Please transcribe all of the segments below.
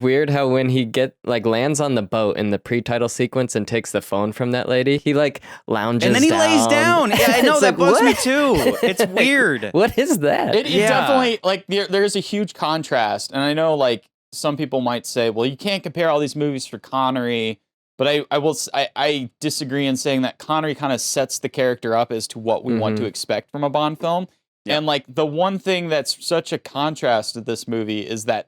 weird how when he lands on the boat in the pre-title sequence and takes the phone from that lady, he lounges and then he down. lays down. Yeah, I know It's that bugs me what? too. It's weird. What is that? It definitely there's a huge contrast, and I know some people might say, well, you can't compare all these movies for Connery, but I disagree in saying that Connery kind of sets the character up as to what we want to expect from a Bond film. Yeah. And the one thing that's such a contrast to this movie is that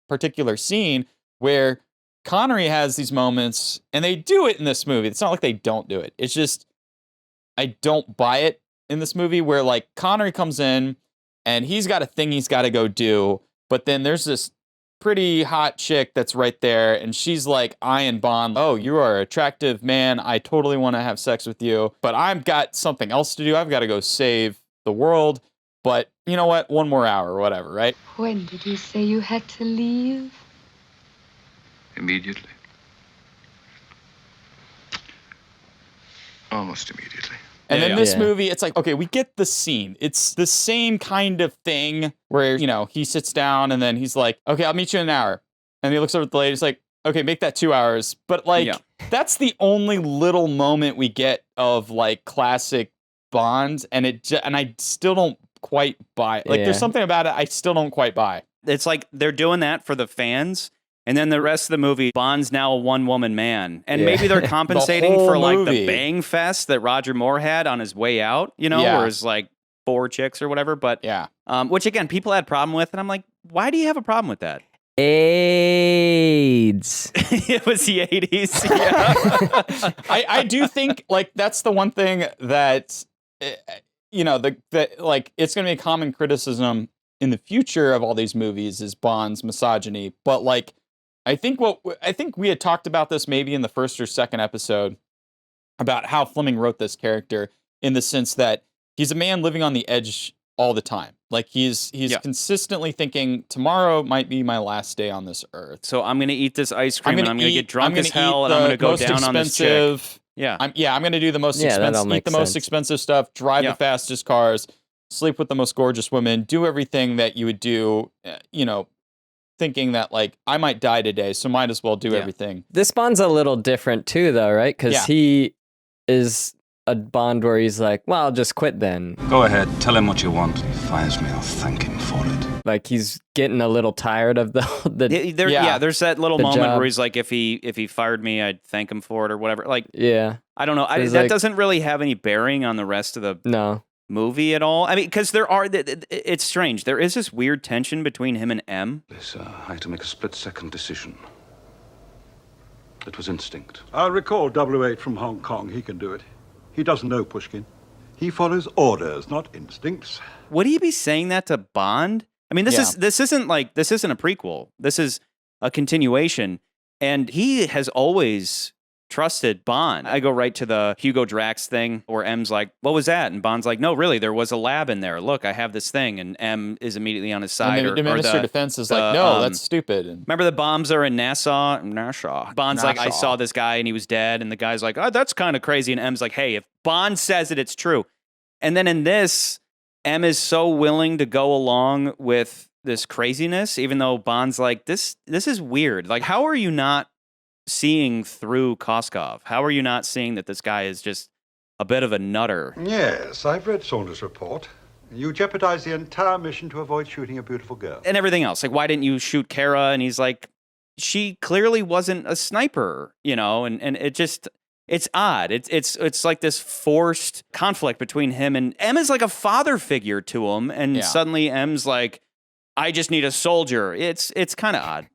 particular scene where Connery has these moments, and they do it in this movie. It's not like they don't do it. It's just I don't buy it in this movie where Connery comes in and he's got a thing he's got to go do, but then there's this pretty hot chick that's right there, and she's eyeing Bond. Oh, you are an attractive man. I totally want to have sex with you, but I've got something else to do. I've got to go save the world. But you know what? 1 more hour or whatever, right? When did you say you had to leave? Immediately. Almost immediately. And then this movie, it's okay, we get the scene. It's the same kind of thing where, he sits down and then he's like, okay, I'll meet you in an hour. And he looks over at the lady, he's like, okay, make that 2 hours. But that's the only little moment we get of classic Bond. And I still don't quite buy it. There's something about it I still don't quite buy. It's like they're doing that for the fans, and then the rest of the movie, Bond's now a one-woman man. And maybe they're compensating for the bang fest that Roger Moore had on his way out, where it's 4 chicks or whatever. But which again, people had a problem with, and I'm like, why do you have a problem with that? AIDS. It was the 80s. Yeah. I do think that's the one thing that it's going to be a common criticism in the future of all these movies is Bond's misogyny. But I think we had talked about this maybe in the first or second episode about how Fleming wrote this character in the sense that he's a man living on the edge all the time. He's consistently thinking tomorrow might be my last day on this earth. So I'm going to eat this ice cream and I'm going to get drunk as hell and I'm going to go down on this chick. Yeah. I'm going to do the most expensive, eat the most expensive stuff, drive the fastest cars, sleep with the most gorgeous women, do everything that you would do, thinking that I might die today, so might as well do everything. This Bond's a little different too, though, right? Because he is a Bond where he's like, well, I'll just quit then. Go ahead, tell him what you want. If he fires me, I'll thank him for it. He's getting a little tired of there's that little moment job. where he's like, if he fired me, I'd thank him for it or whatever. I don't know. That doesn't really have any bearing on the rest of the movie at all. I mean, because it's strange. There is this weird tension between him and M. I had to make a split-second decision. It was instinct. I'll recall 008 from Hong Kong. He can do it. He doesn't know Pushkin. He follows orders, not instincts. Would he be saying that to Bond? I mean, this isn't a prequel. This is a continuation, and he has always trusted Bond. I go right to the Hugo Drax thing where M's like, what was that? And Bond's like, no, really, there was a lab in there. Look, I have this thing. And M is immediately on his side. And the Minister of Defense is like, no, that's stupid. And remember the bombs are in Nassau? Bond's like, I saw this guy and he was dead. And the guy's like, oh, that's kind of crazy. And M's like, hey, if Bond says it, it's true. And then in this, M is so willing to go along with this craziness, even though Bond's like, this is weird. How are you not seeing through Koskov? How are you not seeing that this guy is just a bit of a nutter? Yes, I've read Saunders' report. You jeopardized the entire mission to avoid shooting a beautiful girl. And everything else. Why didn't you shoot Kara? And he's like, she clearly wasn't a sniper, and it just, it's odd. It's like this forced conflict between him and M is like a father figure to him. And suddenly M's like, I just need a soldier. It's kind of odd.